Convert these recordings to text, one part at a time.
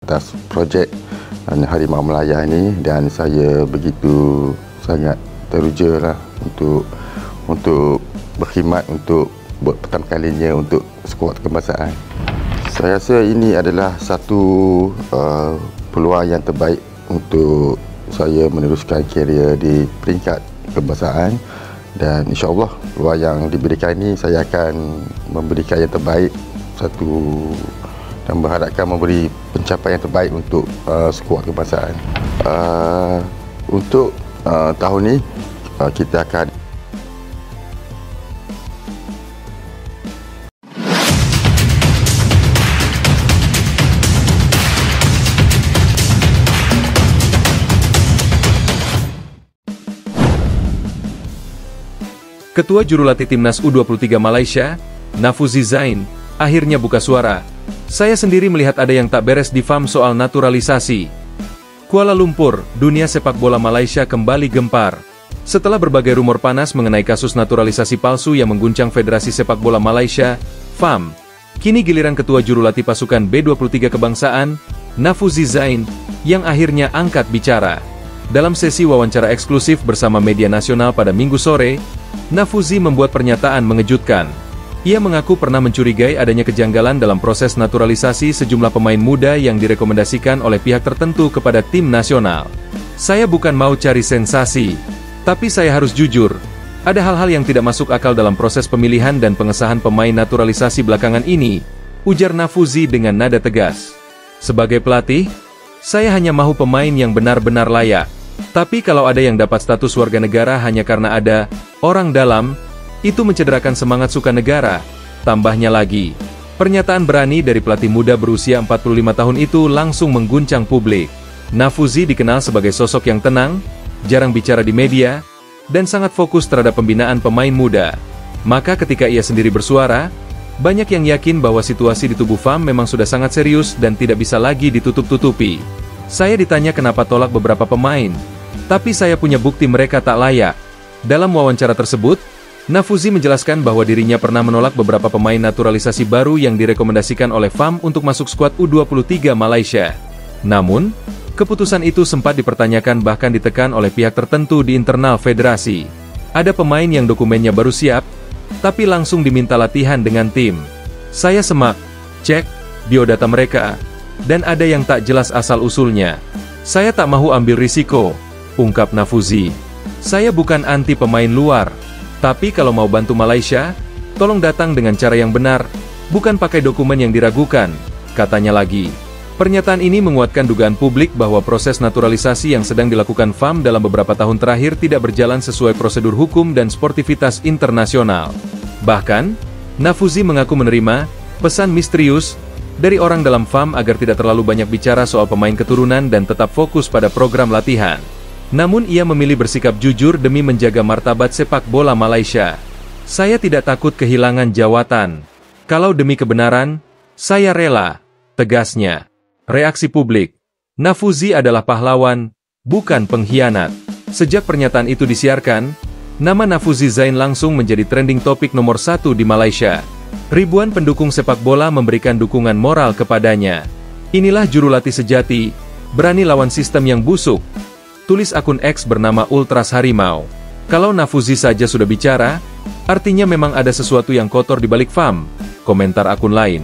atas projek Harimau Melaya ini, dan saya begitu sangat teruja lah untuk berkhidmat untuk buat pertama kalinya untuk skuad kebangsaan. Saya rasa ini adalah satu peluang yang terbaik untuk saya meneruskan kerjaya di peringkat kebangsaan, dan insya-Allah peluang yang diberikan ini saya akan memberikan yang terbaik dan berharapkan memberi pencapaian yang terbaik untuk skuad kebangsaan. Untuk tahun ini kita akan Ketua Jurulatih Timnas U23 Malaysia, Nafuzi Zain, akhirnya buka suara. Saya sendiri melihat ada yang tak beres di FAM soal naturalisasi. Kuala Lumpur, dunia sepak bola Malaysia kembali gempar. Setelah berbagai rumor panas mengenai kasus naturalisasi palsu yang mengguncang Federasi Sepak Bola Malaysia, FAM, kini giliran Ketua Jurulatih Pasukan B23 Kebangsaan, Nafuzi Zain, yang akhirnya angkat bicara. Dalam sesi wawancara eksklusif bersama media nasional pada Minggu sore, Nafuzi membuat pernyataan mengejutkan. Ia mengaku pernah mencurigai adanya kejanggalan dalam proses naturalisasi sejumlah pemain muda yang direkomendasikan oleh pihak tertentu kepada tim nasional. Saya bukan mau cari sensasi, tapi saya harus jujur, ada hal-hal yang tidak masuk akal dalam proses pemilihan dan pengesahan pemain naturalisasi belakangan ini, ujar Nafuzi dengan nada tegas. Sebagai pelatih, saya hanya mahu pemain yang benar-benar layak. Tapi kalau ada yang dapat status warga negara hanya karena ada orang dalam, itu mencederakan semangat suka negara. Tambahnya lagi, pernyataan berani dari pelatih muda berusia 45 tahun itu langsung mengguncang publik. Nafuzi dikenal sebagai sosok yang tenang, jarang bicara di media, dan sangat fokus terhadap pembinaan pemain muda. Maka ketika ia sendiri bersuara, banyak yang yakin bahwa situasi di tubuh FAM memang sudah sangat serius dan tidak bisa lagi ditutup-tutupi. Saya ditanya kenapa tolak beberapa pemain, tapi saya punya bukti mereka tak layak. Dalam wawancara tersebut, Nafuzi menjelaskan bahwa dirinya pernah menolak beberapa pemain naturalisasi baru yang direkomendasikan oleh FAM untuk masuk skuad U23 Malaysia. Namun, keputusan itu sempat dipertanyakan bahkan ditekan oleh pihak tertentu di internal federasi. Ada pemain yang dokumennya baru siap, tapi langsung diminta latihan dengan tim. Saya semak, cek biodata mereka, dan ada yang tak jelas asal-usulnya. Saya tak mahu ambil risiko, ungkap Nafuzi. Saya bukan anti pemain luar, tapi kalau mau bantu Malaysia, tolong datang dengan cara yang benar, bukan pakai dokumen yang diragukan, katanya lagi. Pernyataan ini menguatkan dugaan publik bahwa proses naturalisasi yang sedang dilakukan FAM dalam beberapa tahun terakhir tidak berjalan sesuai prosedur hukum dan sportivitas internasional. Bahkan, Nafuzi mengaku menerima pesan misterius dari orang dalam FAM agar tidak terlalu banyak bicara soal pemain keturunan dan tetap fokus pada program latihan. Namun ia memilih bersikap jujur demi menjaga martabat sepak bola Malaysia. Saya tidak takut kehilangan jawatan. Kalau demi kebenaran, saya rela, tegasnya. Reaksi publik. Nafuzi adalah pahlawan, bukan pengkhianat. Sejak pernyataan itu disiarkan, nama Nafuzi Zain langsung menjadi trending topik nomor 1 di Malaysia. Ribuan pendukung sepak bola memberikan dukungan moral kepadanya. Inilah jurulatih sejati, berani lawan sistem yang busuk. Tulis akun X bernama Ultras Harimau. Kalau Nafuzi saja sudah bicara, artinya memang ada sesuatu yang kotor di balik FAM, komentar akun lain.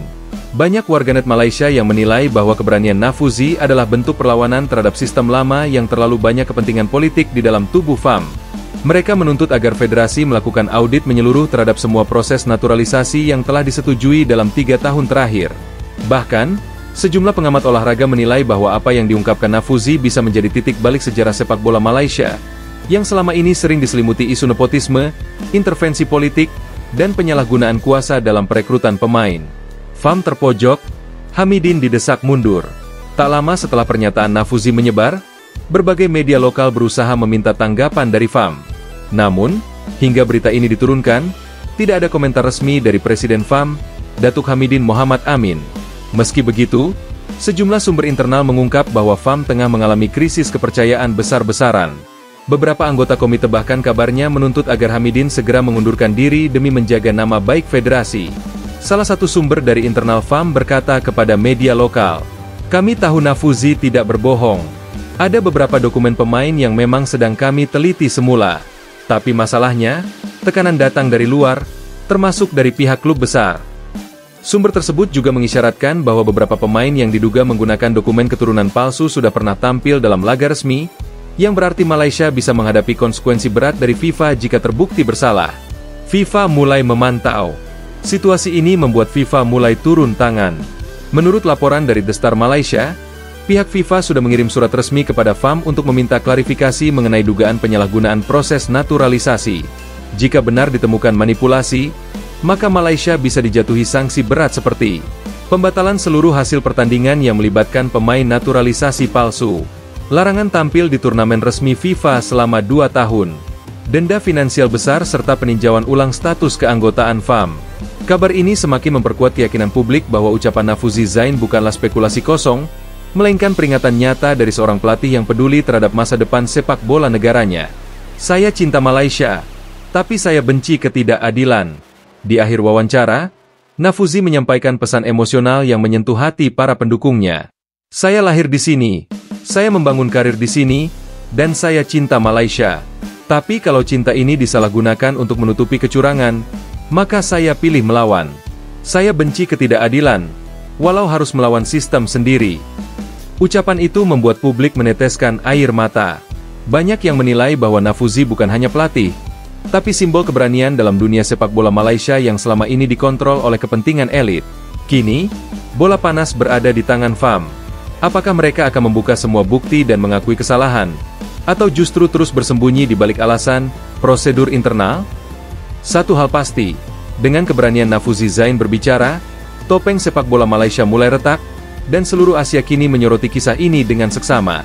Banyak warganet Malaysia yang menilai bahwa keberanian Nafuzi adalah bentuk perlawanan terhadap sistem lama yang terlalu banyak kepentingan politik di dalam tubuh FAM. Mereka menuntut agar federasi melakukan audit menyeluruh terhadap semua proses naturalisasi yang telah disetujui dalam 3 tahun terakhir. Bahkan, sejumlah pengamat olahraga menilai bahwa apa yang diungkapkan Nafuzi bisa menjadi titik balik sejarah sepak bola Malaysia, yang selama ini sering diselimuti isu nepotisme, intervensi politik, dan penyalahgunaan kuasa dalam perekrutan pemain. FAM terpojok, Hamidin didesak mundur. Tak lama setelah pernyataan Nafuzi menyebar, berbagai media lokal berusaha meminta tanggapan dari FAM. Namun, hingga berita ini diturunkan, tidak ada komentar resmi dari Presiden FAM, Datuk Hamidin Mohamad Amin. Meski begitu, sejumlah sumber internal mengungkap bahwa FAM tengah mengalami krisis kepercayaan besar-besaran. Beberapa anggota komite bahkan kabarnya menuntut agar Hamidin segera mengundurkan diri demi menjaga nama baik federasi. Salah satu sumber dari internal FAM berkata kepada media lokal, Kami tahu Nafuzi tidak berbohong. Ada beberapa dokumen pemain yang memang sedang kami teliti semula. Tapi masalahnya, tekanan datang dari luar, termasuk dari pihak klub besar. Sumber tersebut juga mengisyaratkan bahwa beberapa pemain yang diduga menggunakan dokumen keturunan palsu sudah pernah tampil dalam laga resmi, yang berarti Malaysia bisa menghadapi konsekuensi berat dari FIFA jika terbukti bersalah. FIFA mulai memantau. Situasi ini membuat FIFA mulai turun tangan. Menurut laporan dari The Star Malaysia, pihak FIFA sudah mengirim surat resmi kepada FAM untuk meminta klarifikasi mengenai dugaan penyalahgunaan proses naturalisasi. Jika benar ditemukan manipulasi, maka Malaysia bisa dijatuhi sanksi berat seperti pembatalan seluruh hasil pertandingan yang melibatkan pemain naturalisasi palsu, larangan tampil di turnamen resmi FIFA selama 2 tahun, denda finansial besar serta peninjauan ulang status keanggotaan FAM. Kabar ini semakin memperkuat keyakinan publik bahwa ucapan Nafuzi Zain bukanlah spekulasi kosong, melainkan peringatan nyata dari seorang pelatih yang peduli terhadap masa depan sepak bola negaranya. Saya cinta Malaysia, tapi saya benci ketidakadilan. Di akhir wawancara, Nafuzi menyampaikan pesan emosional yang menyentuh hati para pendukungnya. Saya lahir di sini, saya membangun karir di sini, dan saya cinta Malaysia. Tapi kalau cinta ini disalahgunakan untuk menutupi kecurangan, maka saya pilih melawan. Saya benci ketidakadilan, walau harus melawan sistem sendiri. Ucapan itu membuat publik meneteskan air mata. Banyak yang menilai bahwa Nafuzi bukan hanya pelatih, tapi simbol keberanian dalam dunia sepak bola Malaysia yang selama ini dikontrol oleh kepentingan elit. Kini, bola panas berada di tangan FAM. Apakah mereka akan membuka semua bukti dan mengakui kesalahan? Atau justru terus bersembunyi di balik alasan prosedur internal? Satu hal pasti, dengan keberanian Nafuzi Zain berbicara, topeng sepak bola Malaysia mulai retak, dan seluruh Asia kini menyoroti kisah ini dengan seksama.